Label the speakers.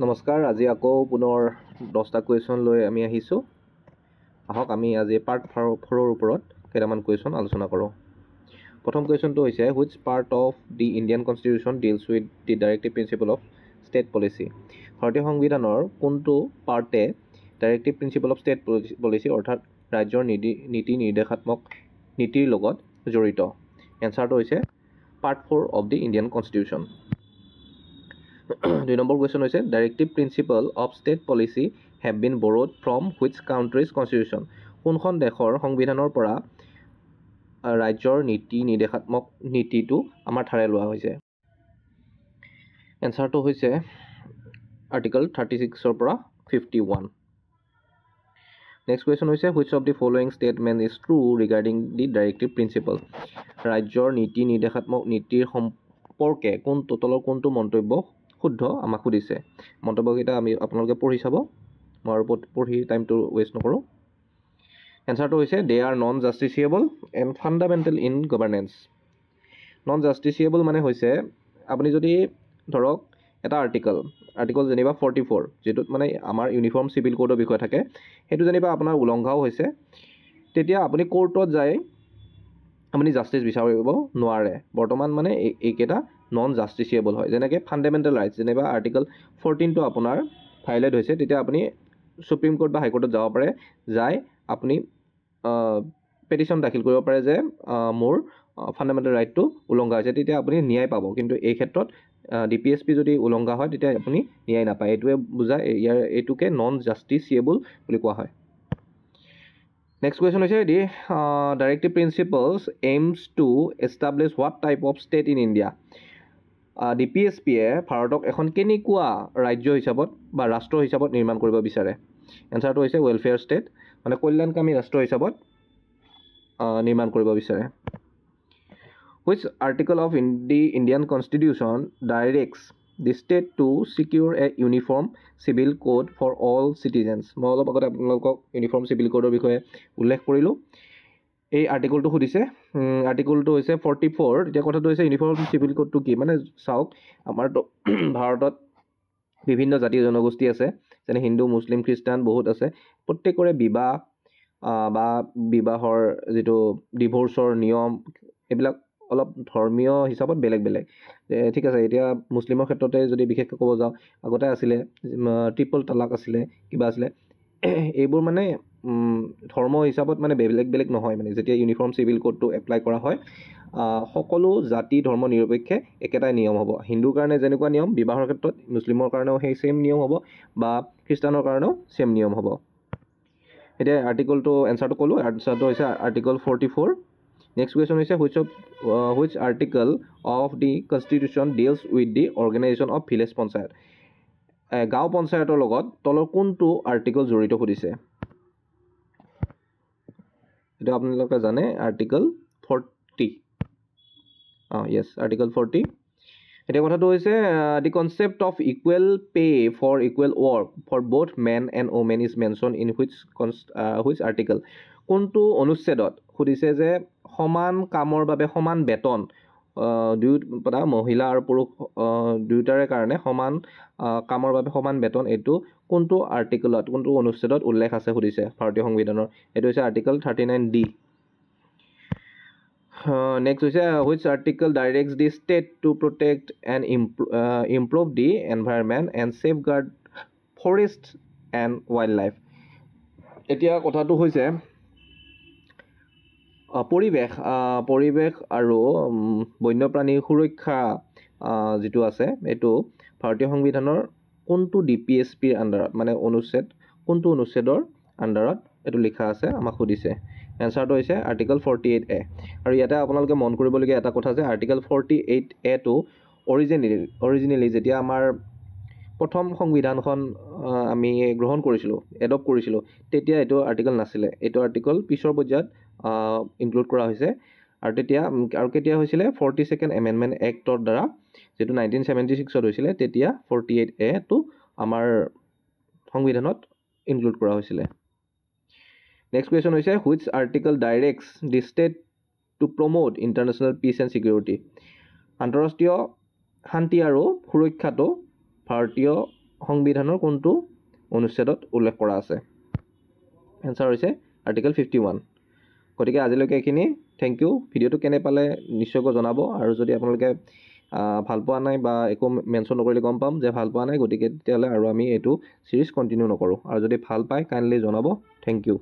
Speaker 1: নমস্কাৰ আজি আকৌ পুনৰ 10টা কুৱেশ্যন লৈ আমি আহিছোঁ আহক আমি আজি পাৰ্ট 4ৰ ওপৰত কেইটামান কুৱেশ্যন আলোচনা কৰোঁ প্ৰথম কুৱেশ্যনটো হৈছে which part of the Indian Constitution deals with the directive principle of state policy ভাৰতীয় সংবিধানৰ কোনটো পাৰ্টে directive principle of state policy অৰ্থাৎ ৰাজ্যৰ নীতি নিৰ্দেশাত্মক নীতিৰ লগত জড়িত এনসাৰটো হৈছে part 4 of the Indian Constitution 2 number question হৈছে directive principle of state policy have been borrowed from which country's constitution কোনখন দেশৰ সংবিধানৰ পৰা ৰাজ্যৰ নীতি নিৰ্দেশাত্মক নীতিটো আমাৰ ঠাৰে লোৱা হৈছে এনসাৰটো হৈছে article 36 ৰ পৰা 51 next question হৈছে which of the following statement is true regarding the directive principle ৰাজ্যৰ নীতি নিৰ্দেশাত্মক নীতিৰ সম্পৰ্কে কোনটো মন্তব্য শুদ্ধ আমাক সুধিছে মন্তব্যকেইটা আমি আপোনালোকে পঢ়ি চাব মই আৰু পঢ়ি টাইমটো ওয়েষ্ট নকৰো এনসাৰটো হৈছে they are non justiciable and fundamental in governance non justiciable মানে হৈছে আপুনি যদি ধৰক এটা আৰ্টিকল যেনিবা 44 যেটো মানে আমাৰ ইউনিফৰ্ম সিভিল কোডৰ বিষয় থাকে হেতু যেনিবা আপোনাৰ উলংঘাও হৈছে তেতিয়া আপুনি কোৰ্টত যায় আপুনি জাস্টিস বিচাৰিব নোৱাৰে বৰ্তমান মানে এইকেটা নন জাস্টিসিয়েবল হয় যেনেকৈ ফান্ডামেন্টাল ৰাইটস যেনিবা আৰ্টিকল 14 টো আপোনাৰ ভাইলেট হৈছে তেতিয়া আপুনি সুপ্ৰিম কোৰ্ট বা হাই কোৰ্টত যাব পাৰে যায় আপুনি পেটিশন দাখিল কৰিব পাৰে যে মোৰ ফান্ডামেন্টাল ৰাইট টো উলংঘা হৈছে তেতিয়া আপুনি ন্যায় পাব কিন্তু এই ক্ষেত্ৰত ডিপিএসপি যদি উলংঘা হয় তেতিয়া আপুনি ন্যায় নাপায় এটোৱে বুজায় এটুকে নন জাস্টিসিয়েবল বুলি কোৱা হয় Next question is the directive principles aims to establish what type of state in India. DPSP ভাৰতক এখন কেনেকুৱা ৰাজ্য হিচাপত বা ৰাষ্ট্ৰ হিচাপত নিৰ্মাণ কৰিব বিচাৰে এনসাৰটো হৈছে ওয়েলফেয়াৰ ষ্টেট মানে কল্যাণকামী ৰাষ্ট্ৰ হিচাপত নিৰ্মাণ কৰিব বিচাৰে Which article of the Indian Constitution directs the state to secure a uniform civil code for all citizens মই অলপ আগতে আপোনালোকক ইউনিফৰ্ম সিভিল কোডৰ বিষয়ে উল্লেখ কৰিলো এই আৰ্টিকলটো সুধিছে আৰ্টিকলটো হৈছে 44 এতিয়া কথাটো হৈছে ইউনিফৰ্ম সিভিল কোডটো কি মানে চাওক আমাৰ ভাৰতত বিভিন্ন জাতি জনগোষ্ঠী আছে যেনে হিন্দু মুছলিম খ্ৰীষ্টান বহুত আছে প্ৰত্যেকৰে বিবাহ বা বিবাহৰ যেটো ডিভোৰ্সৰ নিয়ম এবিলাক অলপ ধৰ্মীয় হিচাপত বেলেগ ঠিক আছে এতিয়া মুছলিমৰ ক্ষেত্ৰতে যদি বিশেষকৈ ক'ব যাও আগতে আছিল ট্ৰিপল তালাক আছিল কিবা আছিল এইবোৰ মানে ধৰ্ম হিচাপত মানে বেলেগ নহয় মানে যেতিয়া ইউনিফৰ্ম সিভিল কোডটো এপ্লাই কৰা হয় সকলো জাতি ধৰ্ম নিৰপেক্ষে একেটাই নিয়ম হ'ব হিন্দুৰ কাৰণে যেনেকুৱা নিয়ম বিবাহৰ ক্ষেত্ৰত মুছলিমৰ কাৰণেও সেই সেম নিয়ম হ'ব বা খ্ৰীষ্টানৰ কাৰণেও সেম নিয়ম হ'ব এতিয়া আৰ্টিকলটো এনসাৰটো ক'লো আনসাৰটো হৈছে article 44 Next question is which article of the constitution deals with the organization of village panchayat গাঁও পঞ্চায়তৰ লগত তলৰ কোনটো আৰ্টিকল জড়িত কৰিছে এটা আপোনালোকে জানে আৰ্টিকল 40 yes আৰ্টিকল 40 এটা কথাটো হৈছে the concept of equal pay for equal work for both men and women is mentioned in which article কোনটো অনুচ্ছেদত খুদিছে যে সমান কামৰ বাবে সমান বেতন দুয়োটা মহিলা আৰু পুৰুষ দুয়োটাৰে কাৰণে সমান কামৰ বাবে সমান বেতন এটো কোনটো আৰ্টিকলত কোনটো অনুচ্ছেদত উল্লেখ আছে খুদিছে ভাৰতীয় সংবিধানৰ এটো হৈছে article 39D Next is which article directs the state to protect and improve the environment and safeguard forests and wildlife এতিয়া কথাটো হৈছে পৰিবেশ আৰু বন্যপ্ৰাণীৰ সুৰক্ষা যেটো আছে এটো ভাৰতীয় সংবিধানৰ কোনটো ডিপিএসপিৰ আন্ডাৰত মানে কোনটো অনুচ্ছেদৰ আন্ডাৰত এটো লিখা আছে আমাক সুধিছে এনসাৰটো হৈছে আৰ্টিকল 48A আৰু ইয়াতে আপোনালোকে মন কৰিবলগীয়া এটা কথা যে আৰ্টিকল 48A টো অৰিজিনেলি যেতিয়া আমাৰ প্ৰথম সংবিধানখন আমি গ্ৰহণ কৰিছিলো এডপ্ট কৰিছিলো তেতিয়া এটো আৰ্টিকল নাছিলে এটো আৰ্টিকল পিছৰ পৰ্যায়ত ইনক্লুড কৰা হৈছে আৰু তেতিয়া আৰু কেতিয়া হৈছিলে 42nd এমেন্ডমেন্ট এক্টৰ দ্বাৰা যেটো 1976 ত হৈছিলে তেতিয়া 48A টো আমাৰ সংবিধানত ইনক্লুড কৰা হৈছিলে Next question হৈছে which article directs the state to promote international peace and security আন্তঃৰাষ্ট্ৰীয় শান্তি আৰু সুৰক্ষাটো ভাৰতীয় সংবিধানৰ কোনটো অনুচ্ছেদত উল্লেখ কৰা আছে? এনচাৰ হৈছে আৰ্টিকেল 51। গতিকে আজিলৈকে এইখিনি। Thank you. ভিডিঅ'টো কেনে পালে নিশ্চয়কৈ জনাব, আৰু যদি আপোনালোকে ভাল পোৱা নাই বা একো মেনশ্যন নকৰিলে গম পাম যে ভাল পোৱা নাই, গতিকে তেতিয়াহ'লে আৰু আমি এইটো চিৰিজ কণ্টিনিউ নকৰোঁ। আৰু যদি ভাল পায় কাইণ্ডলি জনাব। Thank U.